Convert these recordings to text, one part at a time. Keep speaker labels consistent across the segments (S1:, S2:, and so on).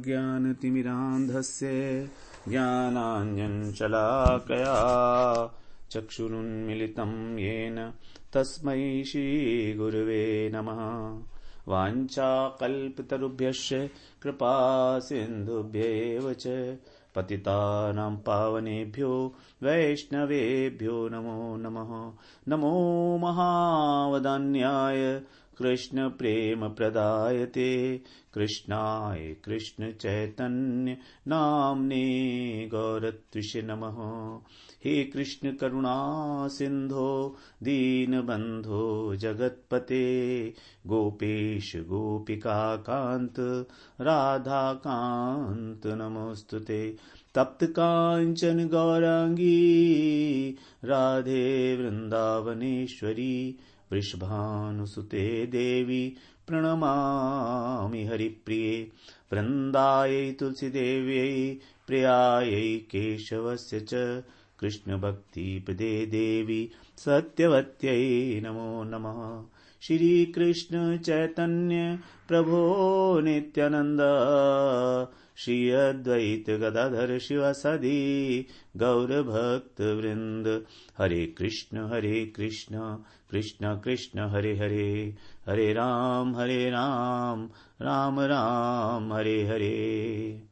S1: अज्ञानतिमिरान्धस्य ज्ञानाञ्जनशलाकया चक्षुरुन्मिलितं येन तस्मै श्रीगुरवे नमः। वाञ्छाकल्पतरुभ्यश्च कृपासिन्धुभ्यैव च पतितानां पावनेभ्यो वैष्णवेभ्यो नमो नमः। नमो महावदान्याय कृष्ण प्रेम प्रदायते कृष्णाय कृष्ण चैतन्य नाम्ने गौरत्विषे नमः। हे कृष्ण करुणा सिंधो दीनबंधो जगत्पते गोपेश गोपिका कांत राधा कांत नमोस्तुते। तप्त कांचन गौरांगी राधे वृंदावनेश्वरी वृषभानुसुते देवी प्रणमामि हरिप्रिये। वृन्दायै तुलसीदेव्यै प्रियायै केशवस्य च कृष्णभक्तिप्रदे देवी सत्यवत्यै नमो नमः। श्री कृष्ण चैतन्य प्रभो नित्यानंद श्री अद्वैत गदाधर शिवासादि गौरभक्त वृंद। हरे कृष्ण कृष्ण कृष्ण हरे हरे हरे राम राम राम हरे हरे।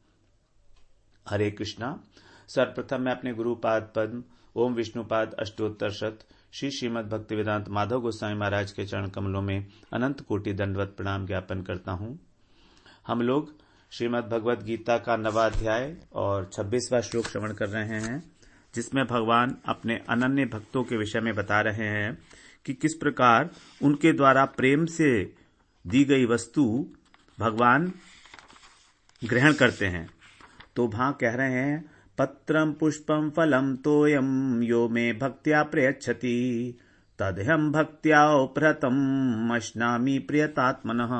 S1: हरे कृष्णा। सर्वप्रथम मैं अपने गुरुपाद पद्म ओम विष्णुपाद अष्टोत्तर शत श्री श्रीमद् भक्तिवेदांत माधव गोस्वामी महाराज के चरण कमलों में अनंत कोटि दंडवत प्रणाम ज्ञापन करता हूं। हम लोग श्रीमद् भगवद गीता का 9वां अध्याय और 26वां श्लोक श्रवण कर रहे हैं, जिसमें भगवान अपने अनन्य भक्तों के विषय में बता रहे हैं कि किस प्रकार उनके द्वारा प्रेम से दी गई वस्तु भगवान ग्रहण करते हैं। तो वहां कह रहे हैं पत्रम पुष्पम फलम तोयम यो मे भक्त्या प्रयच्छति तदहम भक्त्या उपहृतम अश्नामि प्रियतात्मनः।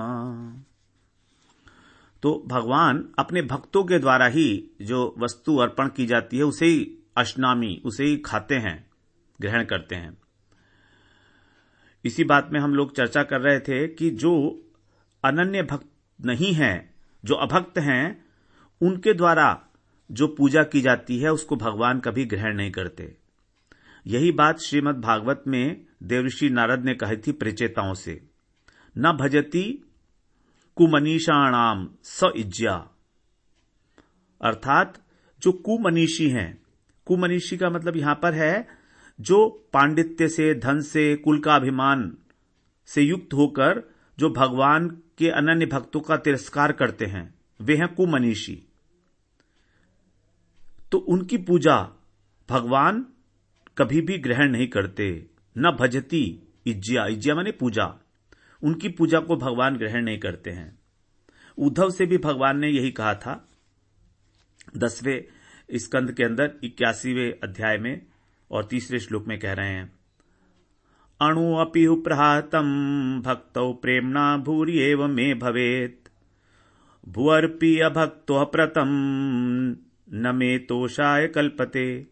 S1: तो भगवान अपने भक्तों के द्वारा ही जो वस्तु अर्पण की जाती है उसे ही अश्नामि, उसे ही खाते हैं, ग्रहण करते हैं। इसी बात में हम लोग चर्चा कर रहे थे कि जो अनन्य भक्त नहीं है, जो अभक्त हैं, उनके द्वारा जो पूजा की जाती है उसको भगवान कभी ग्रहण नहीं करते। यही बात श्रीमद् भागवत में देवर्षि नारद ने कही थी परिचेताओं से, न भजति कुमनीषाणाम स इज्या। अर्थात जो कुमनीषी हैं, कुमनीषी का मतलब यहां पर है जो पांडित्य से, धन से, कुल का अभिमान से युक्त होकर जो भगवान के अनन्य भक्तों का तिरस्कार करते हैं, वे हैं कुमनीषी। तो उनकी पूजा भगवान कभी भी ग्रहण नहीं करते। न भजती इज्या, इज्या माने पूजा, उनकी पूजा को भगवान ग्रहण नहीं करते हैं। उद्धव से भी भगवान ने यही कहा था 10वें स्कंद के अंदर 81वें अध्याय में और 3रे श्लोक में कह रहे हैं अणु अपि प्रहातम भक्तौ प्रेमणा भूरिएव मे भवेत् भुवर्पि अभक्तो प्रतम न मे तोषाय कल्पते।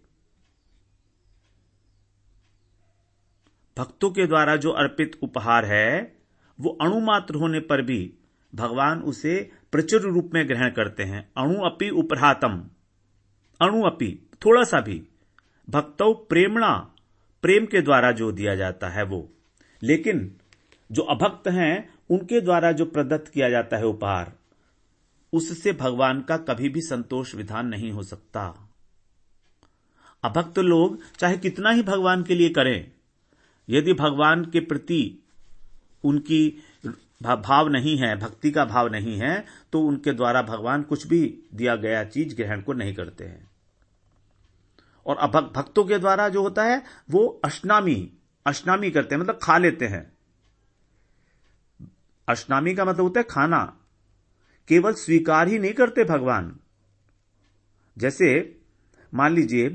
S1: भक्तों के द्वारा जो अर्पित उपहार है वो अणुमात्र होने पर भी भगवान उसे प्रचुर रूप में ग्रहण करते हैं। अणु अपि उपहातम, अणु अपि थोड़ा सा भी, भक्तौ प्रेमणा, प्रेम के द्वारा जो दिया जाता है वो। लेकिन जो अभक्त हैं उनके द्वारा जो प्रदत्त किया जाता है उपहार, उससे भगवान का कभी भी संतोष विधान नहीं हो सकता। अभक्त लोग चाहे कितना ही भगवान के लिए करें, यदि भगवान के प्रति उनकी भाव नहीं है, भक्ति का भाव नहीं है, तो उनके द्वारा भगवान कुछ भी दिया गया चीज ग्रहण को नहीं करते हैं। और भक्तों के द्वारा जो होता है वो अश्नामी करते हैं, मतलब खा लेते हैं। अश्नामी का मतलब होता है खाना, केवल स्वीकार ही नहीं करते भगवान। जैसे मान लीजिए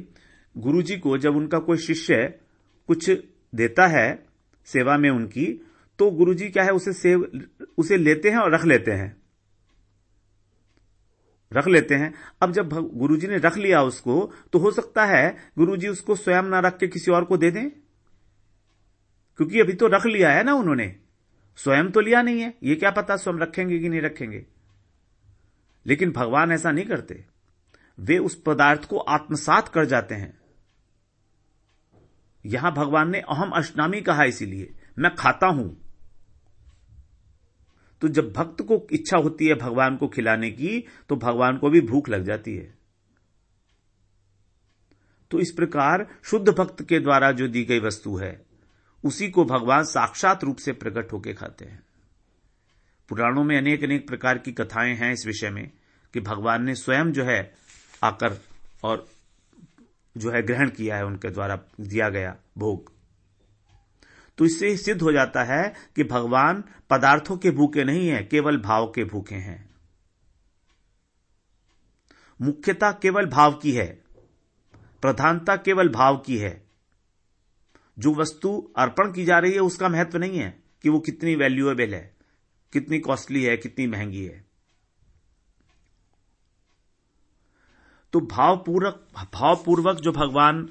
S1: गुरुजी को जब उनका कोई शिष्य कुछ देता है सेवा में उनकी, तो गुरुजी क्या है उसे लेते हैं और रख लेते हैं। अब जब गुरुजी ने रख लिया उसको, तो हो सकता है गुरुजी उसको स्वयं ना रख के किसी और को दे दें, क्योंकि अभी तो रख लिया है ना उन्होंने, स्वयं तो लिया नहीं है। ये क्या पता स्वयं रखेंगे कि नहीं रखेंगे। लेकिन भगवान ऐसा नहीं करते। वे उस पदार्थ को आत्मसात कर जाते हैं। यहां भगवान ने अहम अष्टामी कहा, इसीलिए मैं खाता हूं। तो जब भक्त को इच्छा होती है भगवान को खिलाने की, तो भगवान को भी भूख लग जाती है। तो इस प्रकार शुद्ध भक्त के द्वारा जो दी गई वस्तु है, उसी को भगवान साक्षात रूप से प्रकट होकर खाते हैं। पुराणों में अनेक अनेक प्रकार की कथाएं हैं इस विषय में कि भगवान ने स्वयं जो है आकर और जो है ग्रहण किया है, उनके द्वारा दिया गया भोग। तो इससे सिद्ध हो जाता है कि भगवान पदार्थों के भूखे नहीं है, केवल भाव के भूखे हैं। मुख्यता केवल भाव की है, प्रधानता केवल भाव की है। जो वस्तु अर्पण की जा रही है उसका महत्व नहीं है कि वो कितनी वैल्यूएबल है, कितनी कॉस्टली है, कितनी महंगी है। तो भावपूर्वक जो भगवान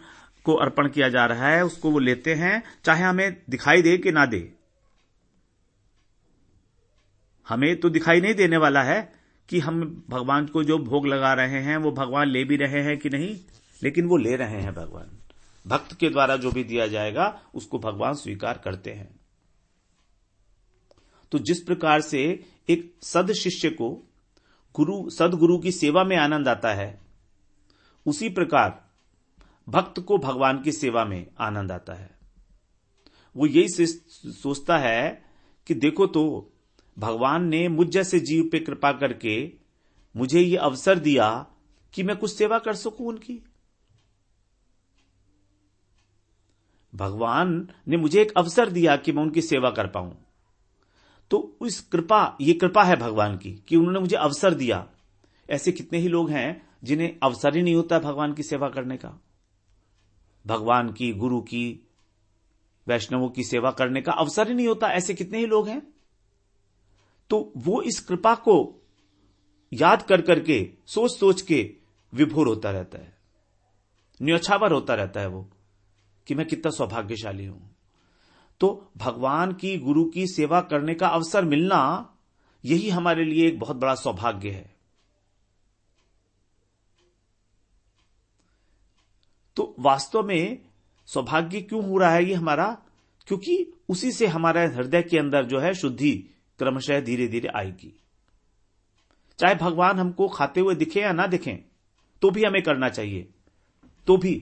S1: को अर्पण किया जा रहा है उसको वो लेते हैं, चाहे हमें दिखाई दे कि ना दे। हमें तो दिखाई नहीं देने वाला है कि हम भगवान को जो भोग लगा रहे हैं वो भगवान ले भी रहे हैं कि नहीं, लेकिन वो ले रहे हैं। भगवान भक्त के द्वारा जो भी दिया जाएगा उसको भगवान स्वीकार करते हैं। तो जिस प्रकार से एक सद शिष्य को सदगुरु की सेवा में आनंद आता है, उसी प्रकार भक्त को भगवान की सेवा में आनंद आता है। वो यही सोचता है कि देखो तो भगवान ने मुझ जैसे जीव पे कृपा करके मुझे ये अवसर दिया कि मैं कुछ सेवा कर सकूं उनकी। भगवान ने मुझे एक अवसर दिया कि मैं उनकी सेवा कर पाऊं। तो इस ये कृपा है भगवान की कि उन्होंने मुझे अवसर दिया। ऐसे कितने ही लोग हैं जिन्हें अवसर ही नहीं होता भगवान की सेवा करने का, भगवान की, गुरु की, वैष्णवों की सेवा करने का अवसर ही नहीं होता। ऐसे कितने ही लोग हैं। तो वो इस कृपा को याद कर करके, सोच सोच के विभोर होता रहता है, न्यौछावर होता रहता है वो कि मैं कितना सौभाग्यशाली हूं। तो भगवान की, गुरु की सेवा करने का अवसर मिलना, यही हमारे लिए एक बहुत बड़ा सौभाग्य है। तो वास्तव में सौभाग्य क्यों हो रहा है ये हमारा? क्योंकि उसी से हमारे हृदय के अंदर जो है शुद्धि क्रमशः धीरे धीरे आएगी। चाहे भगवान हमको खाते हुए दिखे या ना दिखें, तो भी हमें करना चाहिए, तो भी,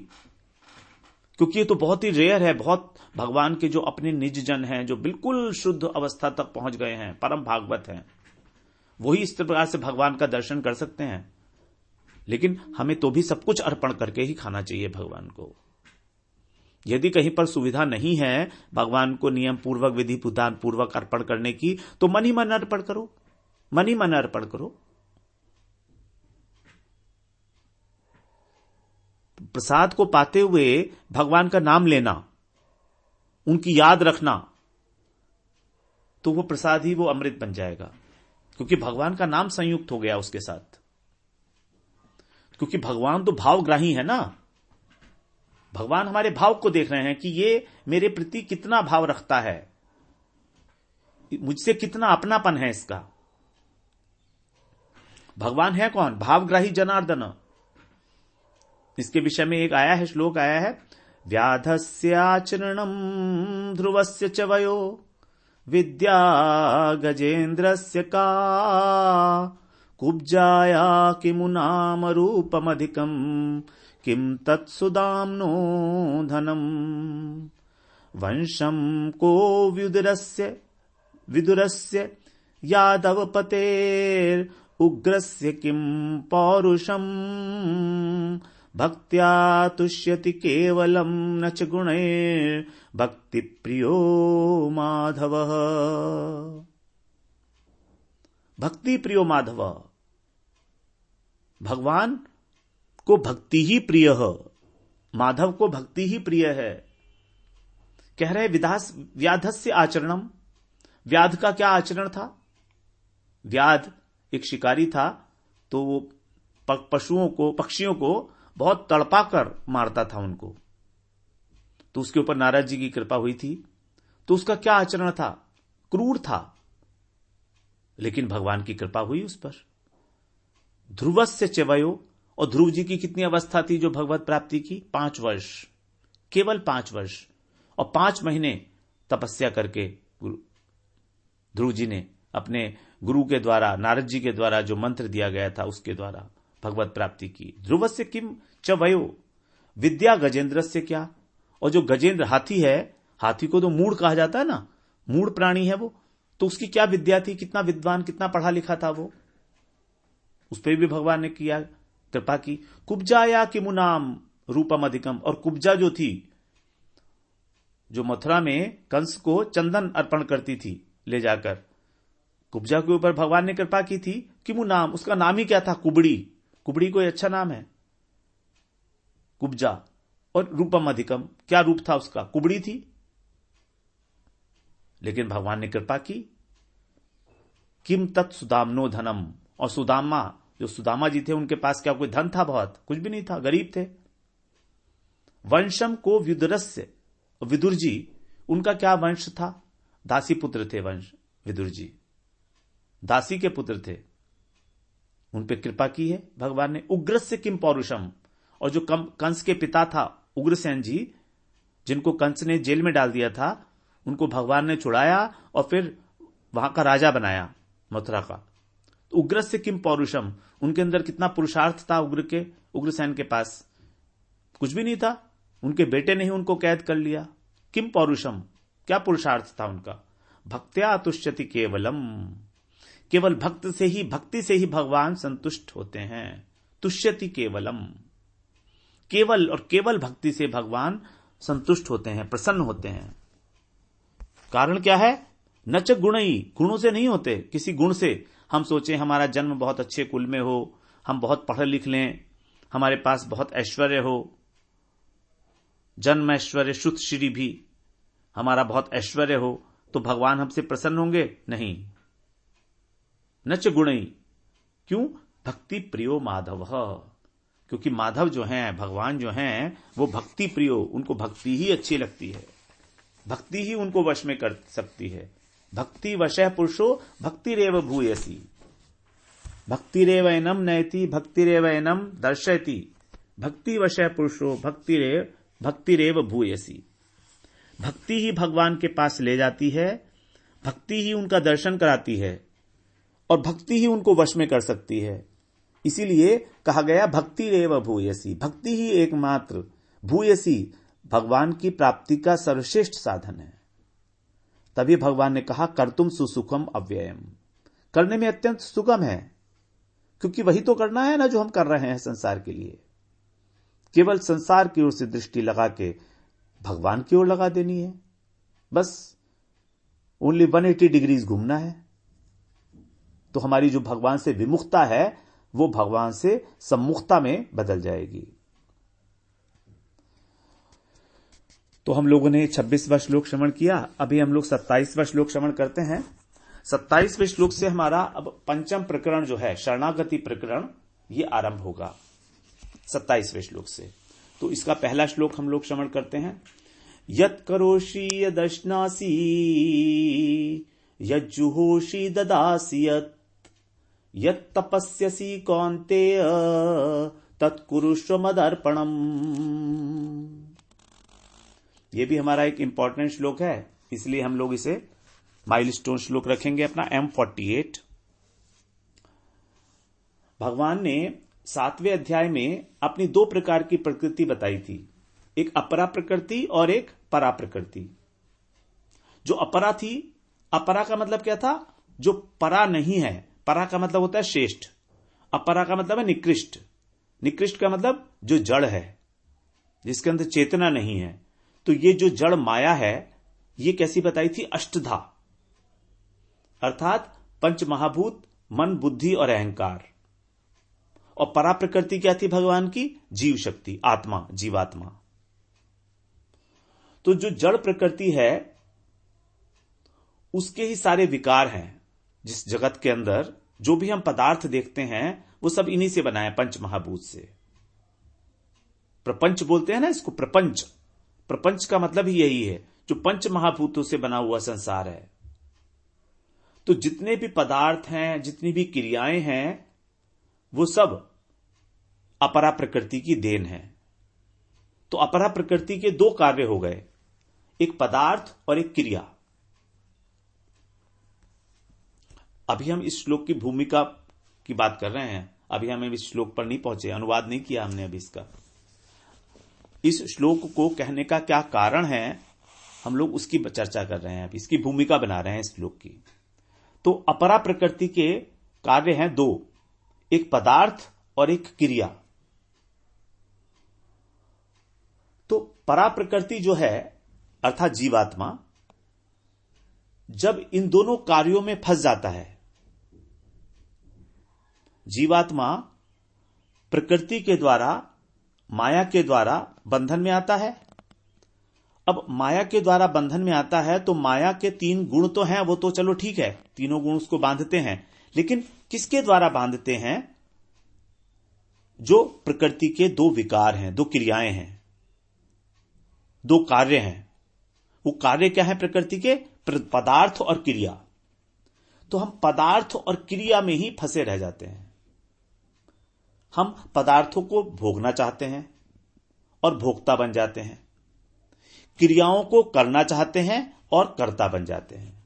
S1: क्योंकि ये तो बहुत ही रेयर है। बहुत भगवान के जो अपने निज जन हैं, जो बिल्कुल शुद्ध अवस्था तक पहुंच गए हैं, परम भागवत हैं, वही इस प्रकार से भगवान का दर्शन कर सकते हैं। लेकिन हमें तो भी सब कुछ अर्पण करके ही खाना चाहिए भगवान को। यदि कहीं पर सुविधा नहीं है भगवान को नियम पूर्वक, विधि विधान पूर्वक अर्पण करने की, तो मन ही मन अर्पण करो, मन ही मन अर्पण करो। प्रसाद को पाते हुए भगवान का नाम लेना, उनकी याद रखना, तो वो प्रसाद ही वो अमृत बन जाएगा, क्योंकि भगवान का नाम संयुक्त हो गया उसके साथ। क्योंकि भगवान तो भावग्राही है ना। भगवान हमारे भाव को देख रहे हैं कि ये मेरे प्रति कितना भाव रखता है, मुझसे कितना अपनापन है इसका। भगवान है कौन? भावग्राही जनार्दन। इसके विषय में एक आया है, श्लोक आया है, व्याधस्याचरणम ध्रुवस्य च वयो विद्या गजेन्द्रस्य का कुब्जाया किमु नाम रूपमधिकम किम तत्सुदाम्नो धनम वंशम को विदुरस्य यादवपतेर उग्रस्य किम पौरुषम भक्त्या तुष्यति केवलम न च गुणैर् भक्ति प्रियो माधव। भक्ति प्रियो माधव, भगवान को भक्ति ही प्रिय है, माधव को भक्ति ही प्रिय है। कह रहे व्याधस्य आचरणम। व्याध का क्या आचरण था? व्याध एक शिकारी था, तो वो पक्षियों को बहुत तड़पा कर मारता था उनको। तो उसके ऊपर नारद जी की कृपा हुई थी। तो उसका क्या आचरण था? क्रूर था, लेकिन भगवान की कृपा हुई उस पर। ध्रुवस्य च वयो, और ध्रुव जी की कितनी अवस्था थी जो भगवत प्राप्ति की? 5 वर्ष, केवल 5 वर्ष, और 5 महीने तपस्या करके ध्रुव जी ने अपने गुरु के द्वारा, नारद जी के द्वारा जो मंत्र दिया गया था उसके द्वारा भगवत प्राप्ति की। ध्रुवस्य किम च वयो विद्या गजेंद्रस्य क्या, और जो गजेंद्र हाथी है, हाथी को तो मूढ़ कहा जाता है ना, मूढ़ प्राणी है वो, तो उसकी क्या विद्या थी, कितना विद्वान, कितना पढ़ा लिखा था वो, उस पर भी भगवान ने किया कृपा की। कुब्जाया किमुनाम रूपम अधिकम, और कुब्जा जो थी, जो मथुरा में कंस को चंदन अर्पण करती थी ले जाकर, कुब्जा के ऊपर भगवान ने कृपा की थी। किमु नाम, उसका नाम ही क्या था? कुबड़ी। कुबड़ी कोई अच्छा नाम है, कुब्जा। और रूपम अधिकम, क्या रूप था उसका? कुबड़ी थी, लेकिन भगवान ने कृपा की। किम तत् सुदामनो धनम, और सुदामा, जो सुदामा जी थे उनके पास क्या कोई धन था? बहुत कुछ भी नहीं था, गरीब थे। वंशम को विदुरस्य, विदुर जी, उनका क्या वंश था? दासी पुत्र थे वंश, विदुर जी दासी के पुत्र थे, उन पे कृपा की है भगवान ने। उग्रस्य किम पौरुषम, और जो कंस के पिता था उग्रसेन जी, जिनको कंस ने जेल में डाल दिया था, उनको भगवान ने छुड़ाया और फिर वहां का राजा बनाया मथुरा का। तो उग्रस्य किम पौरुषम, उनके अंदर कितना पुरुषार्थ था उग्रसेन के पास? कुछ भी नहीं था, उनके बेटे ने ही उनको कैद कर लिया। किम पौरुषम, क्या पुरुषार्थ था उनका? भक्त्या तुष्यति केवलम, केवल भक्ति से ही भगवान संतुष्ट होते हैं। तुष्यति केवलम, केवल और केवल भक्ति से भगवान संतुष्ट होते हैं, प्रसन्न होते हैं। कारण क्या है? नच गुणई, गुणों से नहीं होते, किसी गुण से। हम सोचें हमारा जन्म बहुत अच्छे कुल में हो, हम बहुत पढ़ लिख लें, हमारे पास बहुत ऐश्वर्य हो, जन्म ऐश्वर्य श्रुत श्री भी, हमारा बहुत ऐश्वर्य हो, तो भगवान हमसे प्रसन्न होंगे? नहीं। नच गुणई, क्यों? भक्ति प्रियो माधव, क्योंकि माधव जो हैं, भगवान जो हैं, वो भक्ति प्रियो, उनको भक्ति ही अच्छी लगती है, भक्ति ही उनको वश में कर सकती है। भक्ति वशः पुरुषो भक्तिरेव भूयसी, भक्तिरेव एनम नयति भक्तिरेव एनम दर्शयति, भक्ति वशः पुरुषो भक्तिरेव भूयसी। भक्ति ही भगवान के पास ले जाती है, भक्ति ही उनका दर्शन कराती है, और भक्ति ही उनको वश में कर सकती है। इसीलिए कहा गया भक्तिरेव भूयसी, भक्ति ही एकमात्र, भूयसी भगवान की प्राप्ति का सर्वश्रेष्ठ साधन है। तभी भगवान ने कहा कर्तुम सुसुखम अव्ययम, करने में अत्यंत सुगम है, क्योंकि वही तो करना है ना जो हम कर रहे हैं संसार के लिए। केवल संसार की ओर से दृष्टि लगा के भगवान की ओर लगा देनी है, बस ओनली 180 डिग्रीज घूमना है। तो हमारी जो भगवान से विमुखता है वो भगवान से सम्मुखता में बदल जाएगी। तो हम लोगों ने 26वां श्लोक श्रवण किया, अभी हम लोग 27वां श्लोक श्रवण करते हैं। 27वें श्लोक से हमारा अब पंचम प्रकरण जो है, शरणागति प्रकरण, ये आरंभ होगा 27वें श्लोक से। तो इसका पहला श्लोक हम लोग श्रवण करते हैं। यत् करोषि यदश्नासि यज्जुहोषि ददासि यत् तपस्यसि कौन्तेय तत्कुरुष्व मदर्पणम्। ये भी हमारा एक इंपॉर्टेंट श्लोक है, इसलिए हम लोग इसे माइलस्टोन श्लोक रखेंगे अपना M48। भगवान ने 7वें अध्याय में अपनी 2 प्रकार की प्रकृति बताई थी, एक अपरा प्रकृति और एक परा प्रकृति। जो अपरा थी, अपरा का मतलब क्या था? जो परा नहीं है। परा का मतलब होता है श्रेष्ठ, अपरा का मतलब है निकृष्ट। निकृष्ट का मतलब जो जड़ है, जिसके अंदर चेतना नहीं है। तो ये जो जड़ माया है, ये कैसी बताई थी? अष्टधा, अर्थात पंच महाभूत, मन, बुद्धि और अहंकार। और परा प्रकृति क्या थी भगवान की? जीव शक्ति, आत्मा, जीवात्मा। तो जो जड़ प्रकृति है उसके ही सारे विकार हैं। जिस जगत के अंदर जो भी हम पदार्थ देखते हैं वो सब इन्हीं से बना है, पंच महाभूत से। प्रपंच बोलते हैं ना इसको, प्रपंच। प्रपंच का मतलब ही यही है, जो पंच महाभूतों से बना हुआ संसार है। तो जितने भी पदार्थ हैं, जितनी भी क्रियाएं हैं, वो सब अपरा प्रकृति की देन है। तो अपरा प्रकृति के दो कार्य हो गए, एक पदार्थ और एक क्रिया। अभी हम इस श्लोक की भूमिका की बात कर रहे हैं, अभी हम इस श्लोक पर नहीं पहुंचे, अनुवाद नहीं किया हमने अभी इसका। इस श्लोक को कहने का क्या कारण है, हम लोग उसकी चर्चा कर रहे हैं, अभी इसकी भूमिका बना रहे हैं इस श्लोक की। तो अपरा प्रकृति के कार्य हैं दो, एक पदार्थ और एक क्रिया। तो परा प्रकृति जो है अर्थात जीवात्मा, जब इन दोनों कार्यों में फंस जाता है, जीवात्मा प्रकृति के द्वारा, माया के द्वारा बंधन में आता है। अब माया के द्वारा बंधन में आता है तो माया के तीन गुण तो हैं, वो तो चलो ठीक है, तीनों गुण उसको बांधते हैं, लेकिन किसके द्वारा बांधते हैं? जो प्रकृति के दो विकार हैं, दो क्रियाएं हैं, दो कार्य हैं। वो कार्य क्या है प्रकृति के? पदार्थ और क्रिया। तो हम पदार्थ और क्रिया में ही फंसे रह जाते हैं। हम पदार्थों को भोगना चाहते हैं और भोक्ता बन जाते हैं, क्रियाओं को करना चाहते हैं और कर्ता बन जाते हैं।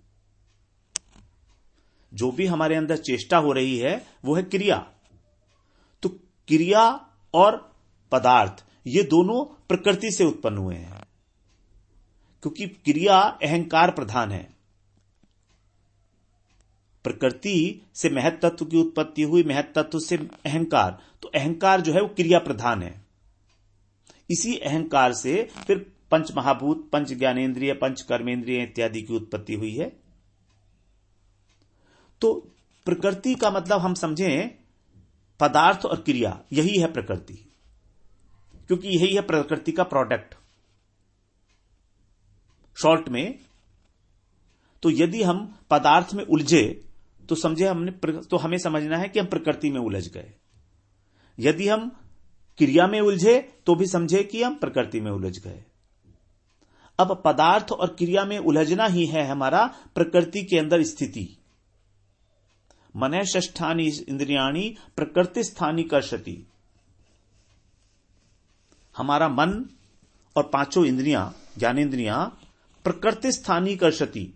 S1: जो भी हमारे अंदर चेष्टा हो रही है वो है क्रिया। तो क्रिया और पदार्थ ये दोनों प्रकृति से उत्पन्न हुए हैं, क्योंकि क्रिया अहंकार प्रधान है। प्रकृति से महत तत्व की उत्पत्ति हुई, महत तत्व से अहंकार, तो अहंकार जो है वो क्रिया प्रधान है। इसी अहंकार से फिर पंच महाभूत, पंच ज्ञानेन्द्रिय, पंच कर्मेंद्रिय इत्यादि की उत्पत्ति हुई है। तो प्रकृति का मतलब हम समझें पदार्थ और क्रिया, यही है प्रकृति, क्योंकि यही है प्रकृति का प्रोडक्ट शॉर्ट में। तो यदि हम पदार्थ में उलझे तो समझे तो हमें समझना है कि हम प्रकृति में उलझ गए। यदि हम क्रिया में उलझे तो भी समझे कि हम प्रकृति में उलझ गए। अब पदार्थ और क्रिया में उलझना ही है हमारा प्रकृति के अंदर स्थिति। मनः षष्ठानि इंद्रियाणि प्रकृति स्थानी कर्षति। हमारा मन और पांचों इंद्रियां, ज्ञानेन्द्रियां प्रकृति स्थानी कर्षति,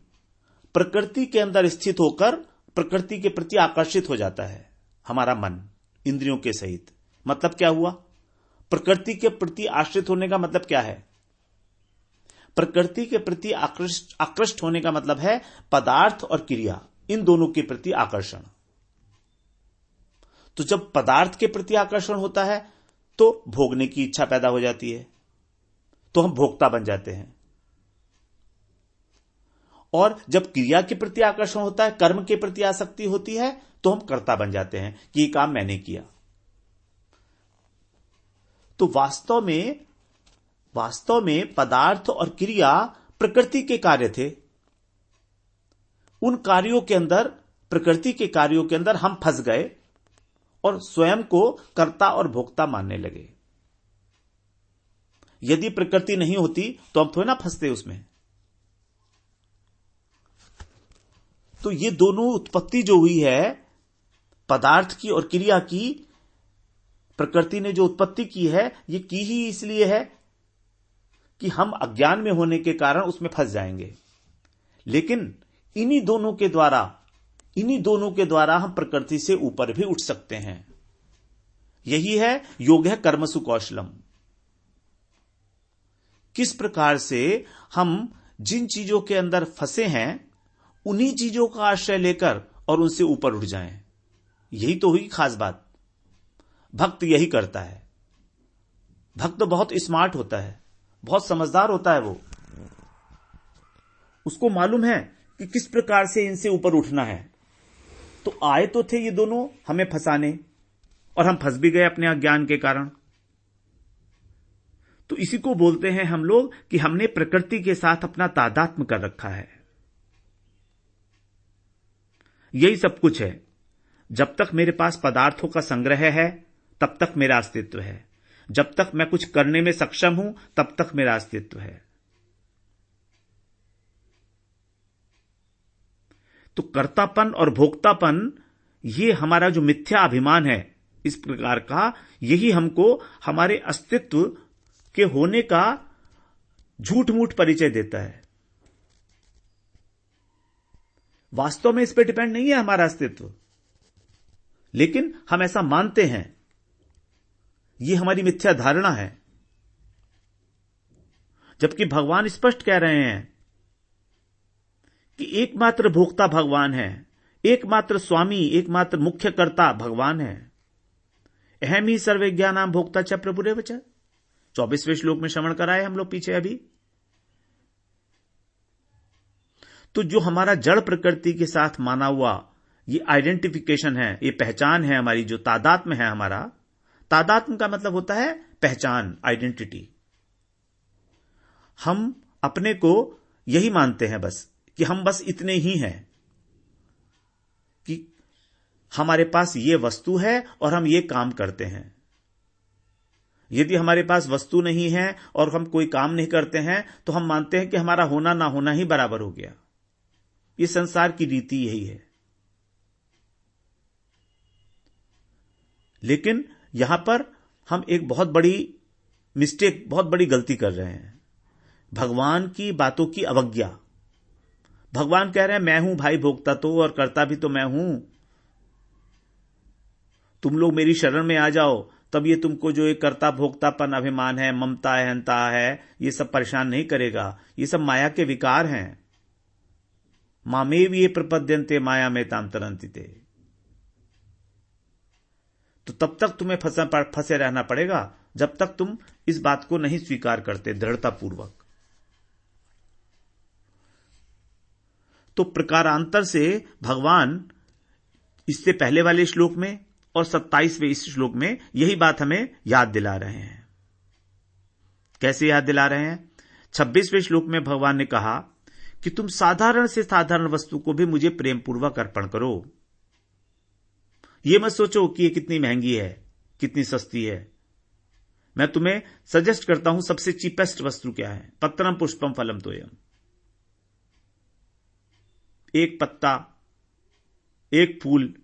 S1: प्रकृति के अंदर स्थित होकर प्रकृति के प्रति आकर्षित हो जाता है हमारा मन इंद्रियों के सहित। मतलब क्या हुआ? प्रकृति के प्रति आश्रित होने का मतलब क्या है? प्रकृति के प्रति आकृष्ट होने का मतलब है पदार्थ और क्रिया, इन दोनों के प्रति आकर्षण। तो जब पदार्थ के प्रति आकर्षण होता है तो भोगने की इच्छा पैदा हो जाती है, तो हम भोक्ता बन जाते हैं। और जब क्रिया के प्रति आकर्षण होता है, कर्म के प्रति आसक्ति होती है, तो हम कर्ता बन जाते हैं कि ये काम मैंने किया। तो वास्तव में पदार्थ और क्रिया प्रकृति के कार्य थे। उन कार्यों के अंदर, प्रकृति के कार्यों के अंदर हम फंस गए और स्वयं को कर्ता और भोक्ता मानने लगे। यदि प्रकृति नहीं होती तो हम थोड़ी ना फंसते उसमें। तो ये दोनों उत्पत्ति जो हुई है पदार्थ की और क्रिया की, प्रकृति ने जो उत्पत्ति की है, ये की ही इसलिए है कि हम अज्ञान में होने के कारण उसमें फंस जाएंगे। लेकिन इन्हीं दोनों के द्वारा हम प्रकृति से ऊपर भी उठ सकते हैं। यही है योग है कर्मसु कौशलम। किस प्रकार से हम जिन चीजों के अंदर फंसे हैं उन्हीं चीजों का आश्रय लेकर और उनसे ऊपर उठ जाएं। यही तो हुई खास बात। भक्त यही करता है। भक्त बहुत स्मार्ट होता है, बहुत समझदार होता है। वो उसको मालूम है कि किस प्रकार से इनसे ऊपर उठना है। तो आए तो थे ये दोनों हमें फंसाने, और हम फंस भी गए अपने अज्ञान के कारण। तो इसी को बोलते हैं हम लोग कि हमने प्रकृति के साथ अपना तादात्म्य कर रखा है। यही सब कुछ है। जब तक मेरे पास पदार्थों का संग्रह है तब तक मेरा अस्तित्व है। जब तक मैं कुछ करने में सक्षम हूं तब तक मेरा अस्तित्व है। तो कर्तापन और भोक्तापन, ये हमारा जो मिथ्या अभिमान है, इस प्रकार का, यही हमको हमारे अस्तित्व के होने का झूठ मूठ परिचय देता है। वास्तव में इस पर डिपेंड नहीं है हमारा अस्तित्व, लेकिन हम ऐसा मानते हैं। यह हमारी मिथ्या धारणा है। जबकि भगवान स्पष्ट कह रहे हैं कि एकमात्र भोक्ता भगवान है, एकमात्र स्वामी, एकमात्र मुख्य कर्ता भगवान है। अहम ही सर्वज्ञानाम भोक्ता च प्रभुरेव च, 24वें श्लोक में श्रवण कराए हम लोग पीछे अभी। तो जो हमारा जड़ प्रकृति के साथ माना हुआ ये आइडेंटिफिकेशन है, ये पहचान है हमारी, जो तादात्म्य है हमारा, तादात्म्य का मतलब होता है पहचान, आइडेंटिटी। हम अपने को यही मानते हैं बस कि हम बस इतने ही हैं, कि हमारे पास ये वस्तु है और हम ये काम करते हैं। यदि हमारे पास वस्तु नहीं है और हम कोई काम नहीं करते हैं तो हम मानते हैं कि हमारा होना ना होना ही बराबर हो गया। ये संसार की रीति यही है। लेकिन यहां पर हम एक बहुत बड़ी मिस्टेक, बहुत बड़ी गलती कर रहे हैं। भगवान की बातों की अवज्ञा। भगवान कह रहे हैं मैं हूं भाई भोक्ता तो, और कर्ता भी तो मैं हूं। तुम लोग मेरी शरण में आ जाओ, तब ये तुमको जो एक कर्ता भोक्तापन, अभिमान है, ममता, अहंता है, ये सब परेशान नहीं करेगा। ये सब माया के विकार हैं। मामेव ये प्रपद्यन्ते माया में ताम तरन्ति ते। तो तब तक तुम्हें फंसे रहना पड़ेगा जब तक तुम इस बात को नहीं स्वीकार करते दृढ़तापूर्वक। तो प्रकारांतर से भगवान इससे पहले वाले श्लोक में और 27वें इस श्लोक में यही बात हमें याद दिला रहे हैं। कैसे याद दिला रहे हैं? 26वें श्लोक में भगवान ने कहा कि तुम साधारण से साधारण वस्तु को भी मुझे प्रेम पूर्वक अर्पण करो। यह मत सोचो कि ये कितनी महंगी है, कितनी सस्ती है। मैं तुम्हें सजेस्ट करता हूं सबसे चीपेस्ट वस्तु क्या है। पत्रम पुष्पम फलम तोयम। एक पत्ता, एक फूल,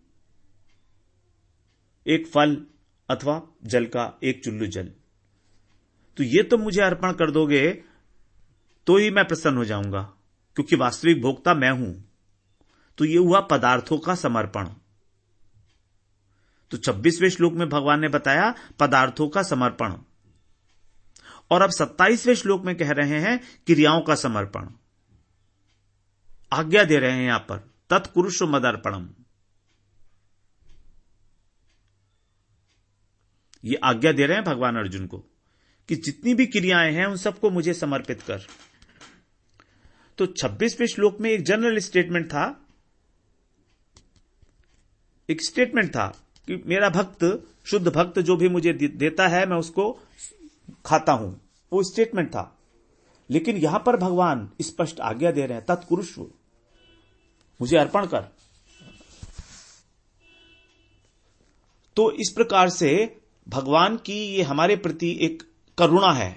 S1: एक फल अथवा जल का एक चुल्लू जल, तो ये तुम मुझे अर्पण कर दोगे तो ही मैं प्रसन्न हो जाऊंगा, क्योंकि वास्तविक भोक्ता मैं हूं। तो ये हुआ पदार्थों का समर्पण। तो 26वें श्लोक में भगवान ने बताया पदार्थों का समर्पण, और अब 27वें श्लोक में कह रहे हैं क्रियाओं का समर्पण। आज्ञा दे रहे हैं यहां पर तत्कुरुषो मदर्पणम। ये आज्ञा दे रहे हैं भगवान अर्जुन को कि जितनी भी क्रियाएं हैं उन सबको मुझे समर्पित कर। तो 26वें श्लोक में एक जनरल स्टेटमेंट था, एक स्टेटमेंट था कि मेरा भक्त, शुद्ध भक्त जो भी मुझे देता है मैं उसको खाता हूं, वो स्टेटमेंट था। लेकिन यहां पर भगवान स्पष्ट आज्ञा दे रहे हैं तत्कुरुष्व, मुझे अर्पण कर। तो इस प्रकार से भगवान की ये हमारे प्रति एक करुणा है,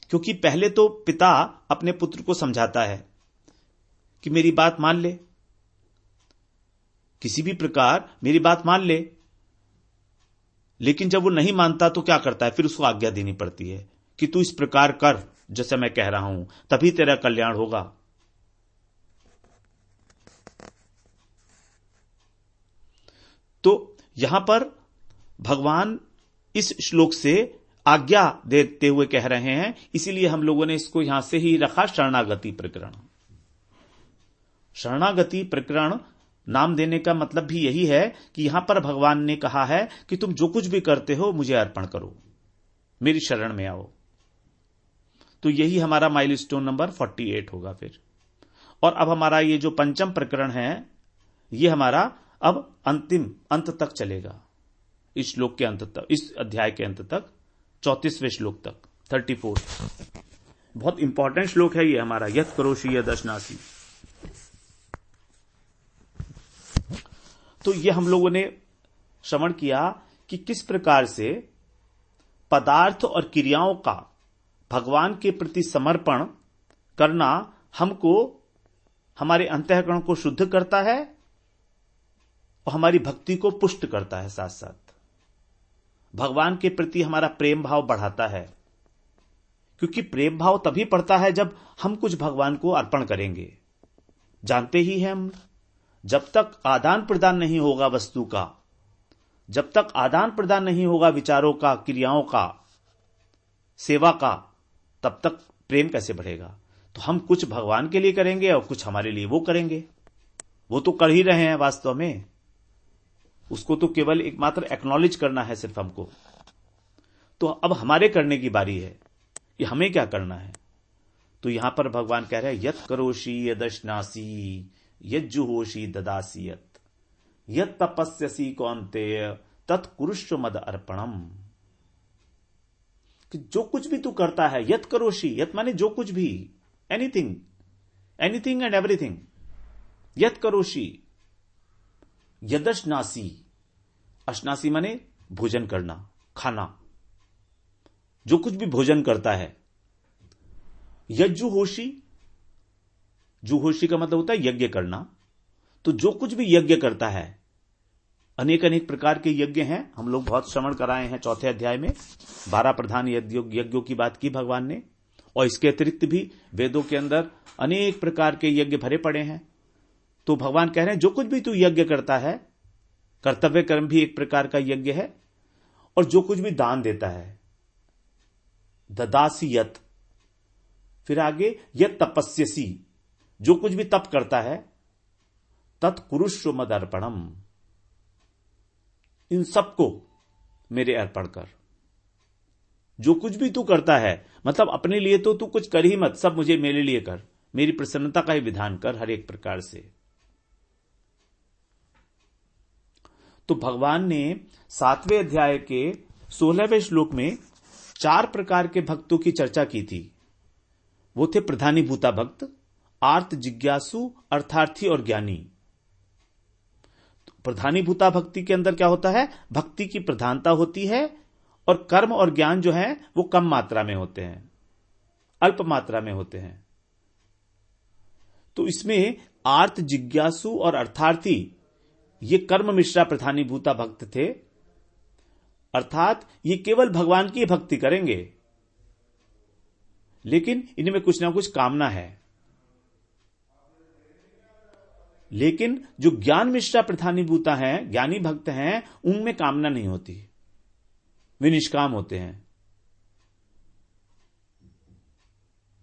S1: क्योंकि पहले तो पिता अपने पुत्र को समझाता है कि मेरी बात मान ले, किसी भी प्रकार मेरी बात मान ले। लेकिन जब वो नहीं मानता तो क्या करता है, फिर उसको आज्ञा देनी पड़ती है कि तू इस प्रकार कर जैसे मैं कह रहा हूं, तभी तेरा कल्याण होगा। तो यहां पर भगवान इस श्लोक से आज्ञा देते हुए कह रहे हैं, इसीलिए हम लोगों ने इसको यहां से ही रखा शरणागति प्रकरण। शरणागति प्रकरण नाम देने का मतलब भी यही है कि यहां पर भगवान ने कहा है कि तुम जो कुछ भी करते हो मुझे अर्पण करो, मेरी शरण में आओ। तो यही हमारा माइलस्टोन नंबर 48 होगा फिर। और अब हमारा ये जो पंचम प्रकरण है ये हमारा अब अंत तक चलेगा, इस श्लोक के अंत तक, इस अध्याय के अंत तक, 34वें श्लोक तक, 34। बहुत इंपॉर्टेंट श्लोक है ये हमारा, यत् करोषि यदश्नासि। तो ये हम लोगों ने श्रवण किया कि किस प्रकार से पदार्थ और क्रियाओं का भगवान के प्रति समर्पण करना हमको, हमारे अंतःकरण को शुद्ध करता है और हमारी भक्ति को पुष्ट करता है। साथ साथ भगवान के प्रति हमारा प्रेम भाव बढ़ाता है, क्योंकि प्रेम भाव तभी बढ़ता है जब हम कुछ भगवान को अर्पण करेंगे। जानते ही हैं हम, जब तक आदान प्रदान नहीं होगा वस्तु का, जब तक आदान प्रदान नहीं होगा विचारों का, क्रियाओं का, सेवा का, तब तक प्रेम कैसे बढ़ेगा। तो हम कुछ भगवान के लिए करेंगे और कुछ हमारे लिए वो करेंगे। वो तो कर ही रहे हैं वास्तव में, उसको तो केवल एकमात्र एक्नॉलेज करना है सिर्फ हमको। तो अब हमारे करने की बारी है कि हमें क्या करना है। तो यहां पर भगवान कह रहे हैं, यत करोषि यदश्नासी यज्जुहोषि ददासी यत यत तपस्यसी कौन्तेय तत्कुरुष्व मद अर्पणम। कि जो कुछ भी तू करता है, यत करोषि, यत माने जो कुछ भी, एनीथिंग, एनीथिंग एंड एवरीथिंग, यत करोषि यदश्नासी, अश्नासी माने भोजन करना, खाना, जो कुछ भी भोजन करता है। यज्जुहोषि, जुहोषि का मतलब होता है यज्ञ करना। तो जो कुछ भी यज्ञ करता है, अनेक अनेक प्रकार के यज्ञ हैं, हम लोग बहुत श्रवण कराए हैं। चौथे अध्याय में 12 प्रधान यज्ञों की बात की भगवान ने, और इसके अतिरिक्त भी वेदों के अंदर अनेक प्रकार के यज्ञ भरे पड़े हैं। तो भगवान कह रहे हैं, जो कुछ भी तू यज्ञ करता है, कर्तव्य कर्म भी एक प्रकार का यज्ञ है, और जो कुछ भी दान देता है, ददासी यत, फिर आगे यत तपस्यसी, जो कुछ भी तप करता है, तत्कुरुष्व मद अर्पणम, इन सबको मेरे अर्पण कर। जो कुछ भी तू करता है, मतलब अपने लिए तो तू कुछ कर ही मत, सब मुझे मेरे लिए कर, मेरी प्रसन्नता का ही विधान कर हर एक प्रकार से। तो भगवान ने 7वें अध्याय के 16वें श्लोक में 4 प्रकार के भक्तों की चर्चा की थी। वो थे प्रधानीभूता भक्त, आर्त जिज्ञासु, अर्थार्थी और ज्ञानी। तो प्रधानीभूता भक्ति के अंदर क्या होता है, भक्ति की प्रधानता होती है, और कर्म और ज्ञान जो है वो कम मात्रा में होते हैं, अल्प मात्रा में होते हैं। तो इसमें आर्त जिज्ञासु और अर्थार्थी, ये कर्म मिश्रा प्रधानीभूता भक्त थे। अर्थात ये केवल भगवान की भक्ति करेंगे, लेकिन इनमें कुछ ना कुछ कामना है। लेकिन जो ज्ञान मिश्रा प्रधानीभूता हैं, ज्ञानी भक्त हैं, उनमें कामना नहीं होती, वे निष्काम होते हैं।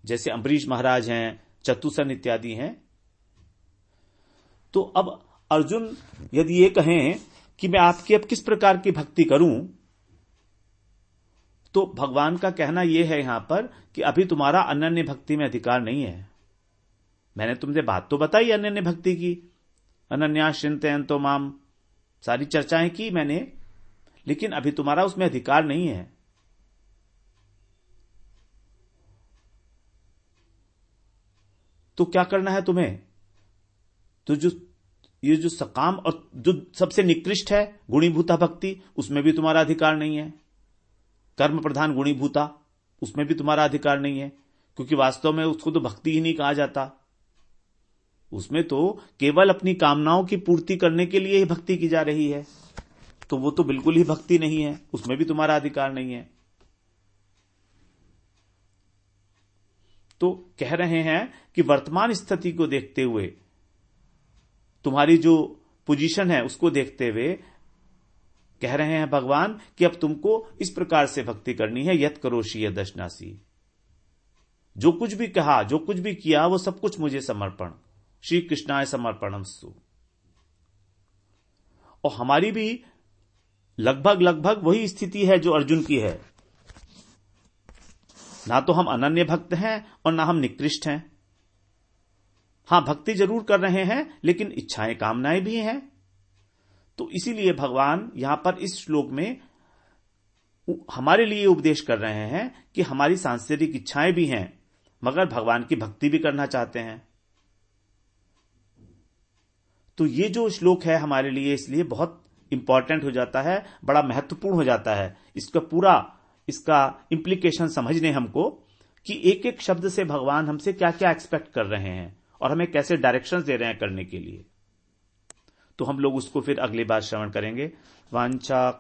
S1: जैसे अम्बरीश महाराज हैं, चतुसन इत्यादि हैं। तो अब अर्जुन यदि ये कहें कि मैं आपकी अब किस प्रकार की भक्ति करूं, तो भगवान का कहना यह है यहां पर कि अभी तुम्हारा अनन्य भक्ति में अधिकार नहीं है। मैंने तुमसे बात तो बताई अनन्य भक्ति की, अनन्याश्चिन्तयन्तो माम, सारी चर्चाएं की मैंने, लेकिन अभी तुम्हारा उसमें अधिकार नहीं है। तो क्या करना है तुम्हें? तो ये जो सकाम और जो सबसे निकृष्ट है गुणीभूता भक्ति, उसमें भी तुम्हारा अधिकार नहीं है। कर्म प्रधान गुणीभूता, उसमें भी तुम्हारा अधिकार नहीं है, क्योंकि वास्तव में उसको तो भक्ति ही नहीं कहा जाता। उसमें तो केवल अपनी कामनाओं की पूर्ति करने के लिए ही भक्ति की जा रही है, तो वो तो बिल्कुल ही भक्ति नहीं है, उसमें भी तुम्हारा अधिकार नहीं है। तो कह रहे हैं कि वर्तमान स्थिति को देखते हुए, तुम्हारी जो पोजीशन है उसको देखते हुए कह रहे हैं भगवान कि अब तुमको इस प्रकार से भक्ति करनी है, यत करोषि यदश्नासी, जो कुछ भी कहा, जो कुछ भी किया, वो सब कुछ मुझे समर्पण, श्री कृष्णाय समर्पणमस्तु। और हमारी भी लगभग वही स्थिति है जो अर्जुन की है। ना तो हम अनन्य भक्त हैं और ना हम निकृष्ट हैं। हां, भक्ति जरूर कर रहे हैं, लेकिन इच्छाएं कामनाएं भी हैं। तो इसीलिए भगवान यहां पर इस श्लोक में हमारे लिए उपदेश कर रहे हैं कि हमारी सांसारिक इच्छाएं भी हैं, मगर भगवान की भक्ति भी करना चाहते हैं। तो ये जो श्लोक है हमारे लिए इसलिए बहुत इंपॉर्टेंट हो जाता है, बड़ा महत्वपूर्ण हो जाता है। इसका इंप्लीकेशन समझने हमको कि एक एक शब्द से भगवान हमसे क्या क्या एक्सपेक्ट कर रहे हैं और हमें कैसे डायरेक्शंस दे रहे हैं करने के लिए। तो हम लोग उसको फिर अगली बार श्रवण करेंगे। वांछा